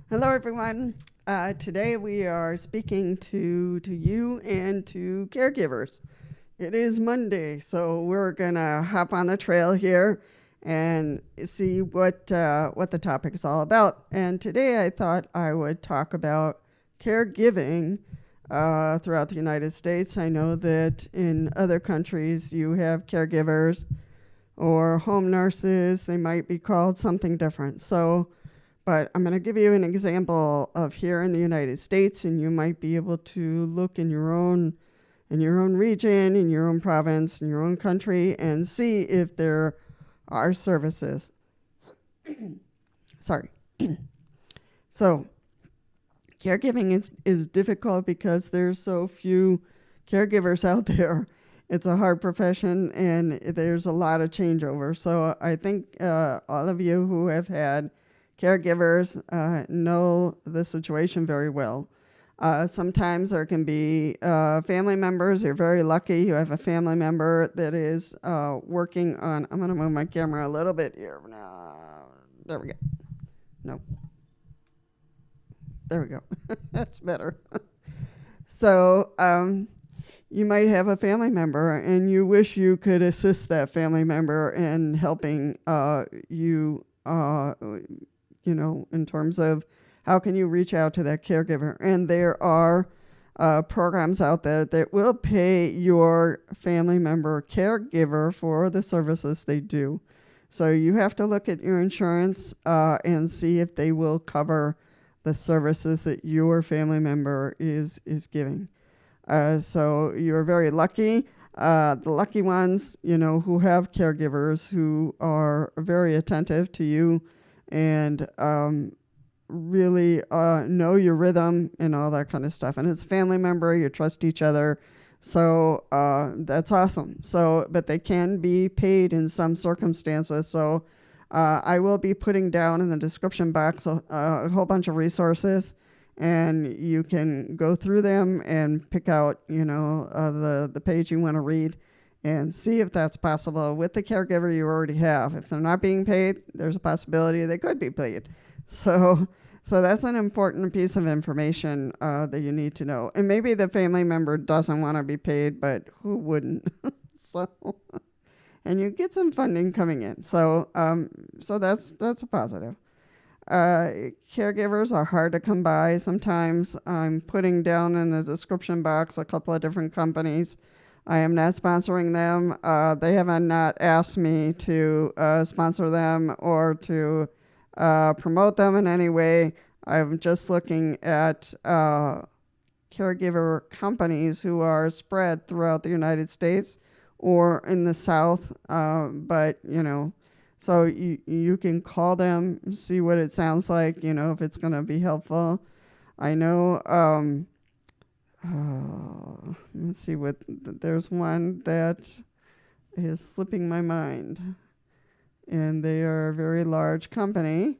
Hello, everyone. Today we are speaking to you and to caregivers. It is Monday, so we're gonna hop on the trail here and see what the topic is all about. And today I thought I would talk about caregiving throughout the United States. I know that in other countries you have caregivers or home nurses. They might be called something different. But I'm going to give you an example of here in the United States, and you might be able to look in your own region, in your own province, in your own country, and see if there are services. Sorry. So, caregiving is difficult because there's so few caregivers out there. It's a hard profession, and there's a lot of changeover. So I think all of you who have had caregivers know the situation very well. Sometimes there can be family members. You're very lucky. You have a family member that is working on. I'm going to move my camera a little bit here. There we go. No. There we go. That's better. So you might have a family member, and you wish you could assist that family member in helping you. In terms of how can you reach out to that caregiver. And there are programs out there that will pay your family member caregiver for the services they do. So you have to look at your insurance and see if they will cover the services that your family member is giving. So you're very lucky. The lucky ones, who have caregivers who are very attentive to you and really know your rhythm and all that kind of stuff. And it's a family member, you trust each other. So that's awesome. But they can be paid in some circumstances. So I will be putting down in the description box a whole bunch of resources, and you can go through them and pick out, the page you want to read and see if that's possible with the caregiver you already have. If they're not being paid, there's a possibility they could be paid. So that's an important piece of information that you need to know. And maybe the family member doesn't want to be paid, but who wouldn't? And you get some funding coming in. So that's a positive. Caregivers are hard to come by sometimes. I'm putting down in the description box a couple of different companies. I am not sponsoring them. They have not asked me to sponsor them or to promote them in any way. I'm just looking at caregiver companies who are spread throughout the United States or in the South. So you can call them, see what it sounds like, if it's going to be helpful. I know... let's see there's one that is slipping my mind, and they are a very large company.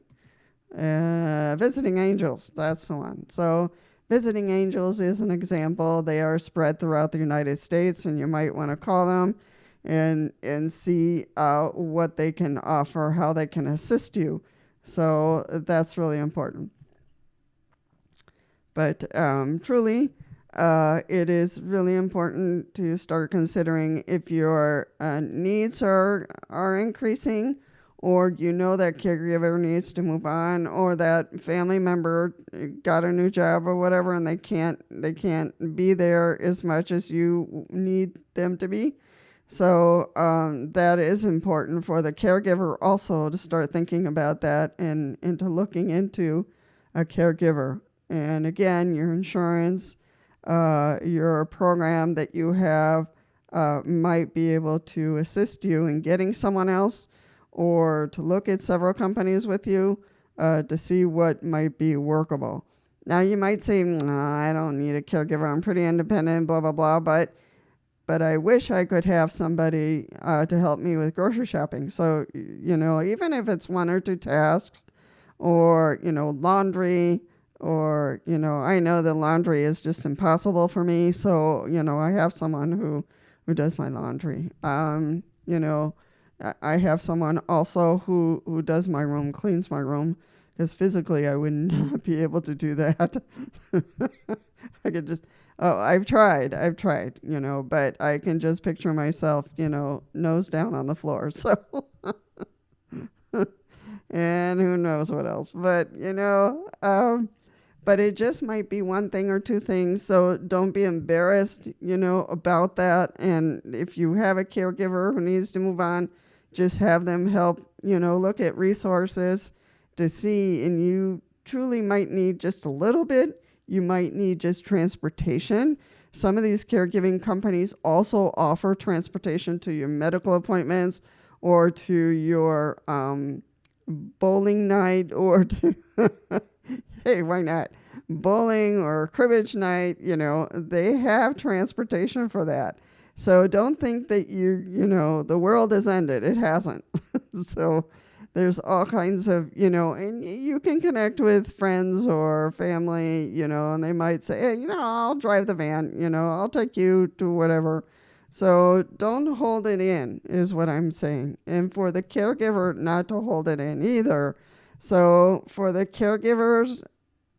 Visiting Angels, that's the one. So Visiting Angels is an example. They are spread throughout the United States, and you might want to call them and see what they can offer, how they can assist you. So that's really important. But truly, it is really important to start considering if your needs are increasing, or that caregiver needs to move on, or that family member got a new job or whatever, and they can't be there as much as you need them to be. So that is important for the caregiver also to start thinking about that and into looking into a caregiver. And again, your insurance, your program that you have might be able to assist you in getting someone else, or to look at several companies with you to see what might be workable. Now you might say, I don't need a caregiver, I'm pretty independent, blah, blah, blah, but I wish I could have somebody to help me with grocery shopping. So, even if it's one or two tasks, or, laundry, or, I know the laundry is just impossible for me. So, I have someone who does my laundry. I have someone also who does my room, cleans my room, because physically I would not be able to do that. I could just, oh, I've tried, but I can just picture myself, nose down on the floor. So, and who knows what else, but it just might be one thing or two things. So don't be embarrassed, about that. And if you have a caregiver who needs to move on, just have them help, look at resources to see. And you truly might need just a little bit. You might need just transportation. Some of these caregiving companies also offer transportation to your medical appointments or to your bowling night or to hey, why not? Bowling or cribbage night, they have transportation for that. So don't think that the world has ended. It hasn't. So there's all kinds of, and you can connect with friends or family, and they might say, hey, I'll drive the van, I'll take you to whatever. So don't hold it in, is what I'm saying. And for the caregiver, not to hold it in either. So for the caregivers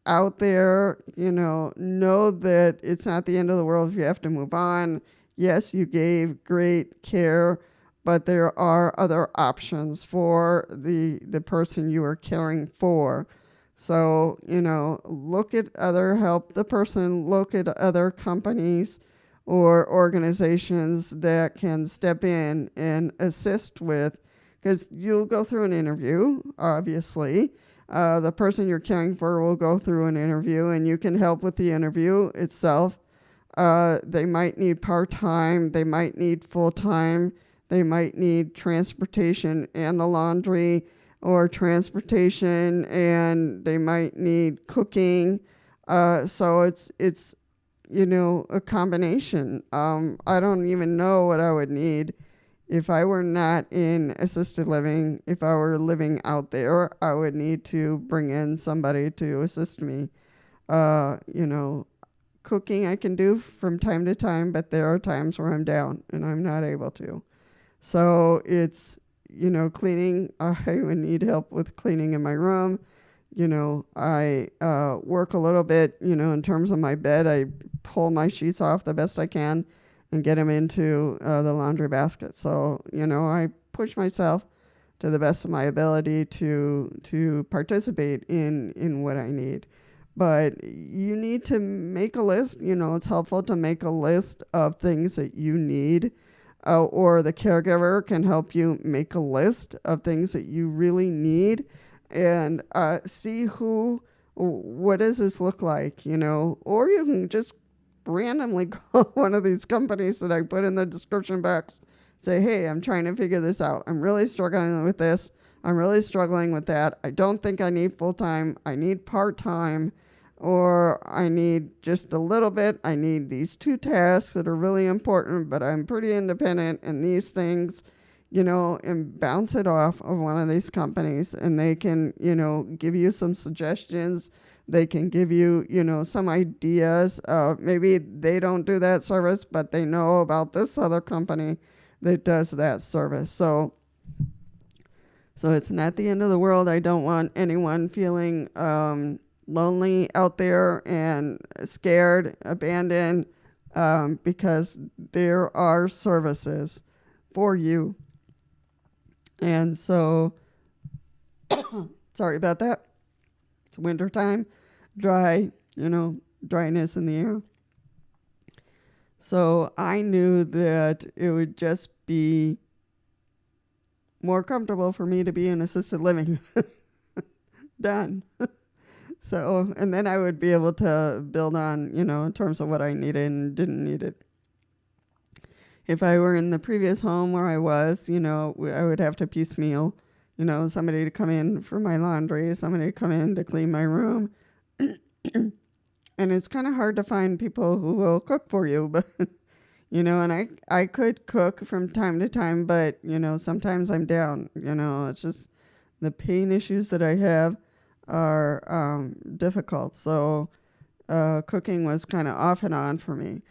out there, know that it's not the end of the world if you have to move on. Yes, you gave great care, but there are other options for the person you are caring for. So, look at other help the person, look at other companies or organizations that can step in and assist with, because you'll go through an interview, obviously. The person you're caring for will go through an interview, and you can help with the interview itself. They might need part-time, they might need full-time, they might need transportation and the laundry, or transportation and they might need cooking. So it's a combination. I don't even know what I would need if I were not in assisted living. If I were living out there, I would need to bring in somebody to assist me. Cooking I can do from time to time, but there are times where I'm down and I'm not able to. So it's, cleaning. I would need help with cleaning in my room. I work a little bit, in terms of my bed. I pull my sheets off the best I can and get them into the laundry basket. So, I push myself to the best of my ability to participate in what I need. But you need to make a list. It's helpful to make a list of things that you need, or the caregiver can help you make a list of things that you really need, and see what does this look like, or you can just randomly call one of these companies that I put in the description box, say, hey, I'm trying to figure this out. I'm really struggling with this. I'm really struggling with that. I don't think I need full-time. I need part-time, or I need just a little bit. I need these 2 tasks that are really important, but I'm pretty independent in these things, and bounce it off of one of these companies, and they can, give you some suggestions. They can give you, some ideas. Maybe they don't do that service, but they know about this other company that does that service. So it's not the end of the world. I don't want anyone feeling lonely out there and scared, abandoned, because there are services for you. And so, sorry about that. It's winter time, dry, dryness in the air. So I knew that it would just be more comfortable for me to be in assisted living. Done. So, and then I would be able to build on, in terms of what I needed and didn't need it. If I were in the previous home where I was, I would have to piecemeal, somebody to come in for my laundry, somebody to come in to clean my room. And it's kind of hard to find people who will cook for you, but, and I could cook from time to time, but, sometimes I'm down, it's just the pain issues that I have are difficult. So cooking was kind of off and on for me.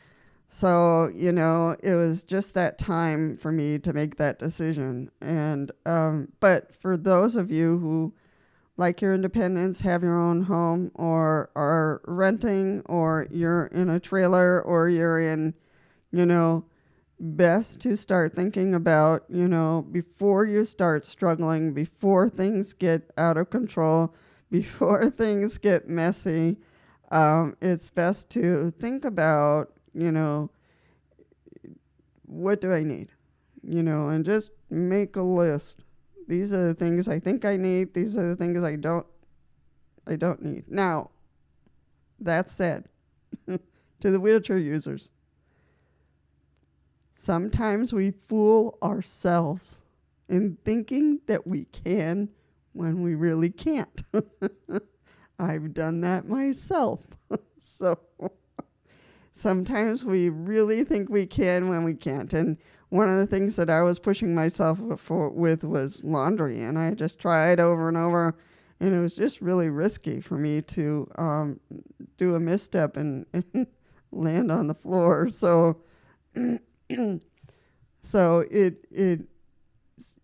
So, it was just that time for me to make that decision. And but for those of you who like your independence, have your own home, or are renting, or you're in a trailer, or you're in, you know, best to start thinking about, before you start struggling, before things get out of control, before things get messy. It's best to think about, what do I need? And just make a list. These are the things I think I need. These are the things I don't need. Now, that said, to the wheelchair users, sometimes we fool ourselves in thinking that we can when we really can't. I've done that myself. So sometimes we really think we can when we can't. And one of the things that I was pushing myself with was laundry. And I just tried over and over. And it was just really risky for me to do a misstep and land on the floor. So so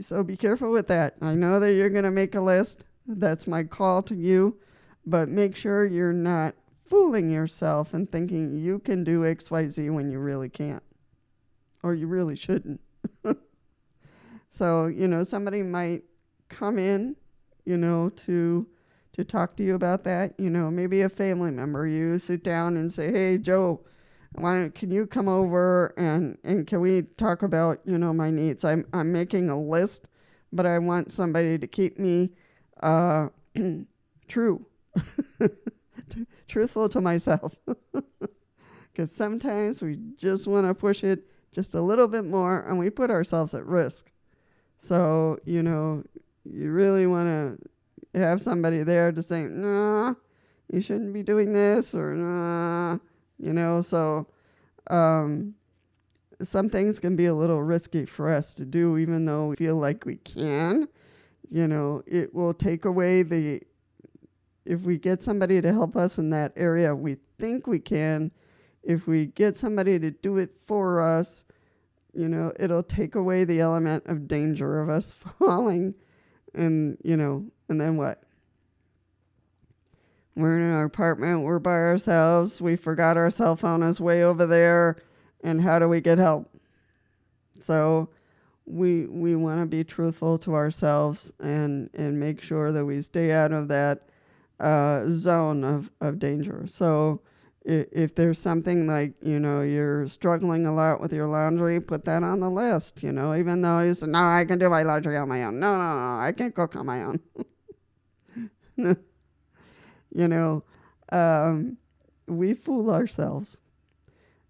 so be careful with that. I know that you're going to make a list. That's my call to you. But make sure you're not fooling yourself and thinking you can do XYZ when you really can't. Or you really shouldn't. So, somebody might come in, to talk to you about that. Maybe a family member. You sit down and say, hey, Joe, can you come over and can we talk about, my needs? I'm making a list, but I want somebody to keep me true. Truthful to myself. Because sometimes we just want to push it just a little bit more and we put ourselves at risk. So, you really want to have somebody there to say, nah, you shouldn't be doing this, or nah, so some things can be a little risky for us to do, even though we feel like we can. It will take away if we get somebody to help us in that area, we think we can. If we get somebody to do it for us, it'll take away the element of danger of us falling. And, and then what? We're in our apartment, we're by ourselves, we forgot our cell phone is way over there, and how do we get help? So we want to be truthful to ourselves and make sure that we stay out of that zone of danger. So if there's something like, you're struggling a lot with your laundry, put that on the list, even though you say, no, I can do my laundry on my own. No, I can't cook on my own. We fool ourselves.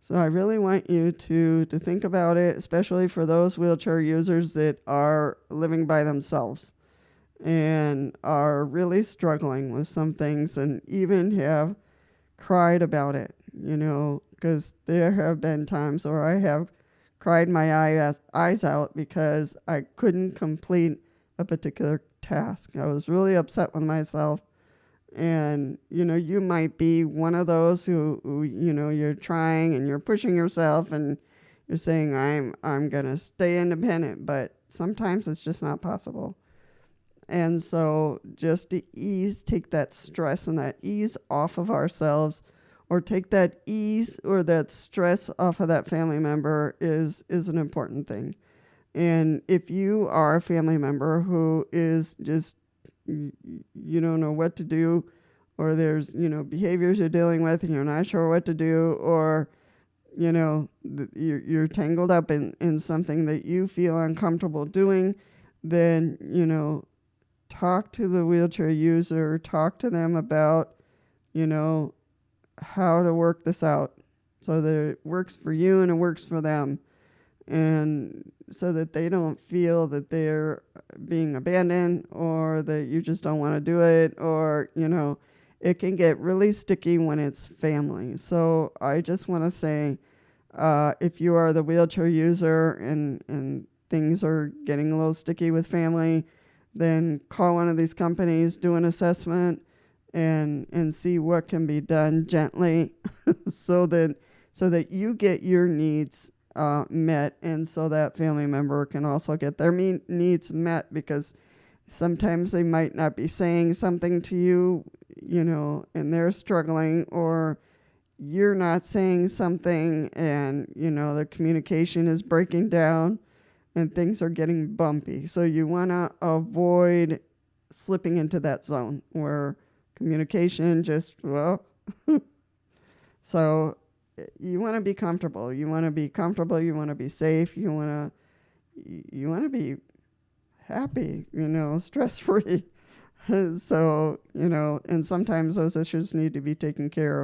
So I really want you to think about it, especially for those wheelchair users that are living by themselves and are really struggling with some things and even have cried about it, because there have been times where I have cried my eyes out because I couldn't complete a particular task. I was really upset with myself. And, you might be one of those who you're trying and you're pushing yourself and you're saying, I'm going to stay independent, but sometimes it's just not possible. And so just to take that stress and that ease off of ourselves, or take that ease or that stress off of that family member is an important thing. And if you are a family member who is just, you don't know what to do, or there's, behaviors you're dealing with and you're not sure what to do, or, you're tangled up in something that you feel uncomfortable doing, then, talk to the wheelchair user, talk to them about, how to work this out so that it works for you and it works for them. And so that they don't feel that they're being abandoned or that you just don't want to do it, or, it can get really sticky when it's family. So I just want to say, if you are the wheelchair user and things are getting a little sticky with family, then call one of these companies, do an assessment, and see what can be done gently so that you get your needs met, and so that family member can also get their needs met, because Sometimes they might not be saying something to you, and they're struggling, or you're not saying something and, the communication is breaking down and things are getting bumpy. So you want to avoid slipping into that zone where communication just, so you want to be comfortable. You want to be comfortable. You want to be safe. You want to be happy, stress free. So, and sometimes those issues need to be taken care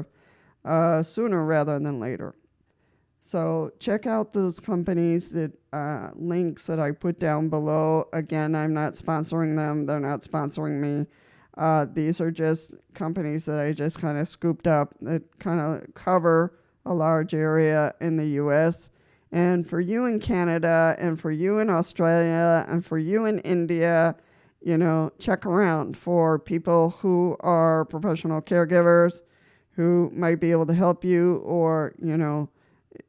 of sooner rather than later. So check out those companies that links that I put down below. Again, I'm not sponsoring them. They're not sponsoring me. These are just companies that I just kind of scooped up that kind of cover a large area in the U.S. And for you in Canada, and for you in Australia, and for you in India, check around for people who are professional caregivers who might be able to help you, or,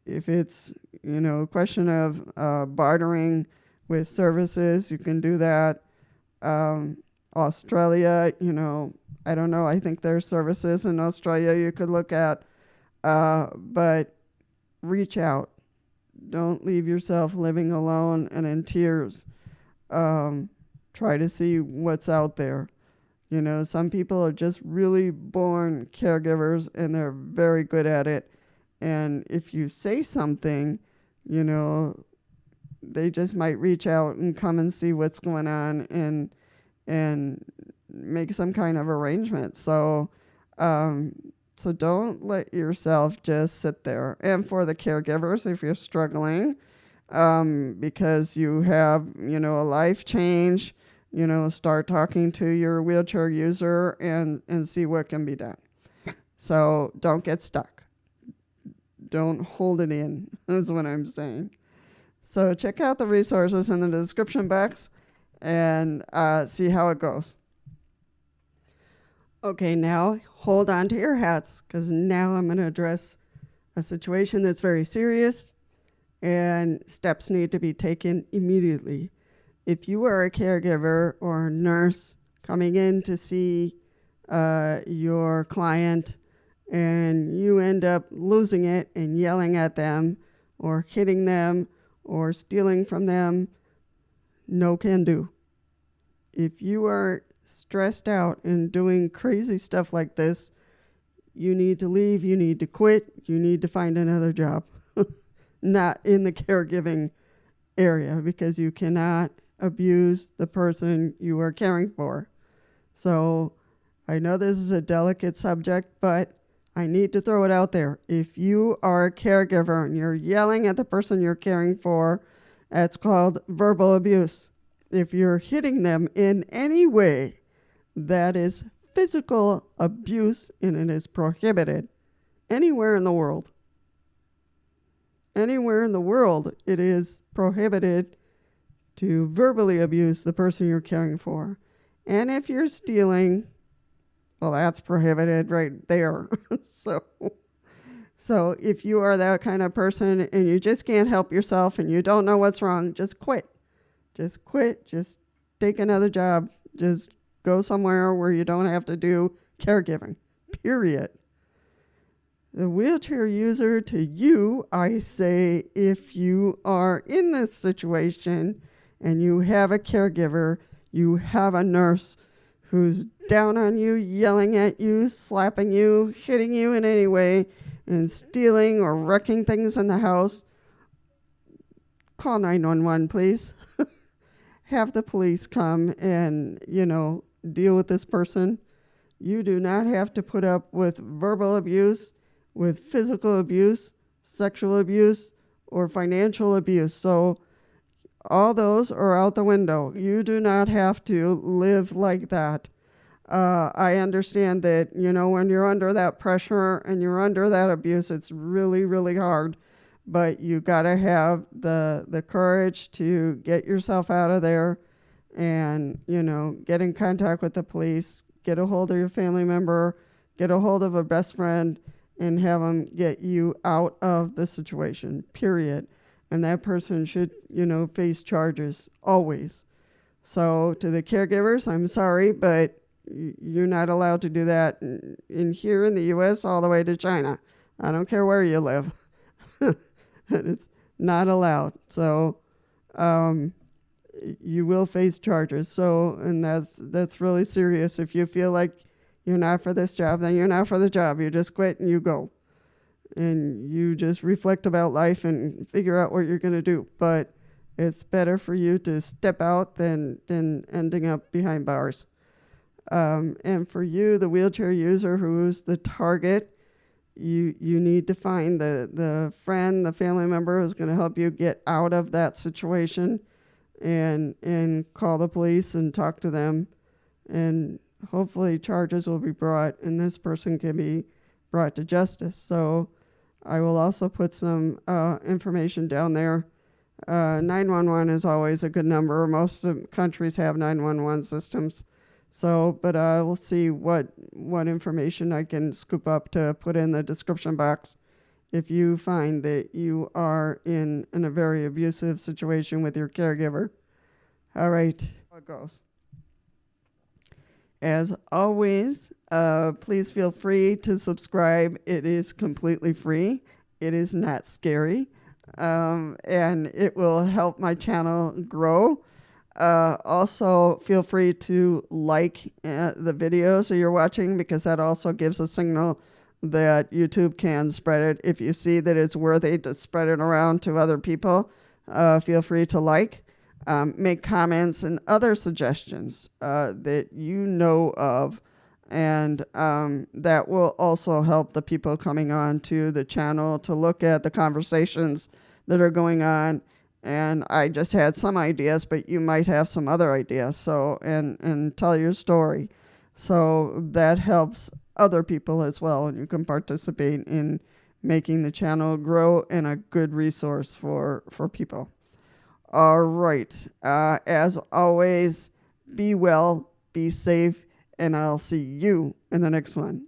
if it's, a question of bartering with services, you can do that. Australia, I don't know. I think there's services in Australia you could look at, but reach out. Don't leave yourself living alone and in tears. Try to see what's out there. Some people are just really born caregivers and they're very good at it. And if you say something, they just might reach out and come and see what's going on and make some kind of arrangement. So don't let yourself just sit there. And for the caregivers, if you're struggling, because you have, a life change, start talking to your wheelchair user and see what can be done. So don't get stuck. Don't hold it in, is what I'm saying. So check out the resources in the description box and see how it goes. Okay, now hold on to your hats, because now I'm going to address a situation that's very serious and steps need to be taken immediately. If you are a caregiver or a nurse coming in to see your client and you end up losing it and yelling at them or hitting them or stealing from them, no can do. If you are stressed out and doing crazy stuff like this, you need to leave, you need to quit, you need to find another job. Not in the caregiving area, because you cannot abuse the person you are caring for. So I know this is a delicate subject, but I need to throw it out there. If you are a caregiver and you're yelling at the person you're caring for, that's called verbal abuse. If you're hitting them in any way, that is physical abuse, and it is prohibited anywhere in the world. Anywhere in the world, it is prohibited to verbally abuse the person you're caring for. And if you're stealing, well, that's prohibited right there. So if you are that kind of person and you just can't help yourself and you don't know what's wrong, just quit. Just quit. Just take another job. Just go somewhere where you don't have to do caregiving, period. The wheelchair user, to you, I say, if you are in this situation and you have a caregiver, you have a nurse who's down on you, yelling at you, slapping you, hitting you in any way, and stealing or wrecking things in the house, call 911, please. Have the police come and, deal with this person. You do not have to put up with verbal abuse, with physical abuse, sexual abuse, or financial abuse. So all those are out the window. You do not have to live like that. I understand that, when you're under that pressure and you're under that abuse, it's really, really hard. But you got to have the courage to get yourself out of there and, get in contact with the police, get a hold of your family member, get a hold of a best friend, and have them get you out of the situation, period. And that person should, face charges always. So to the caregivers, I'm sorry, but you're not allowed to do that in here in the U.S. all the way to China. I don't care where you live. It's not allowed. So um, you will face charges. So, and that's really serious. If you feel like you're not for this job, then you're not for the job. You just quit and you go. And you just reflect about life and figure out what you're going to do. But it's better for you to step out than ending up behind bars. And for you, the wheelchair user who's the target, you need to find the friend, the family member who's going to help you get out of that situation, and call the police and talk to them. And hopefully charges will be brought and this person can be brought to justice. So I will also put some information down there. 911 is always a good number. Most countries have 911 systems. So, but we'll see what information I can scoop up to put in the description box if you find that you are in a very abusive situation with your caregiver. All right, how it goes. As always, please feel free to subscribe. It is completely free. It is not scary. And it will help my channel grow. Also, feel free to like the videos that you're watching, because that also gives a signal that YouTube can spread it. If you see that it's worthy to spread it around to other people, feel free to like. Make comments and other suggestions that you know of, and that will also help the people coming on to the channel to look at the conversations that are going on. And I just had some ideas, but you might have some other ideas. So, and tell your story. So that helps other people as well, and you can participate in making the channel grow and a good resource for people. All right. As always, be well, be safe, and I'll see you in the next one.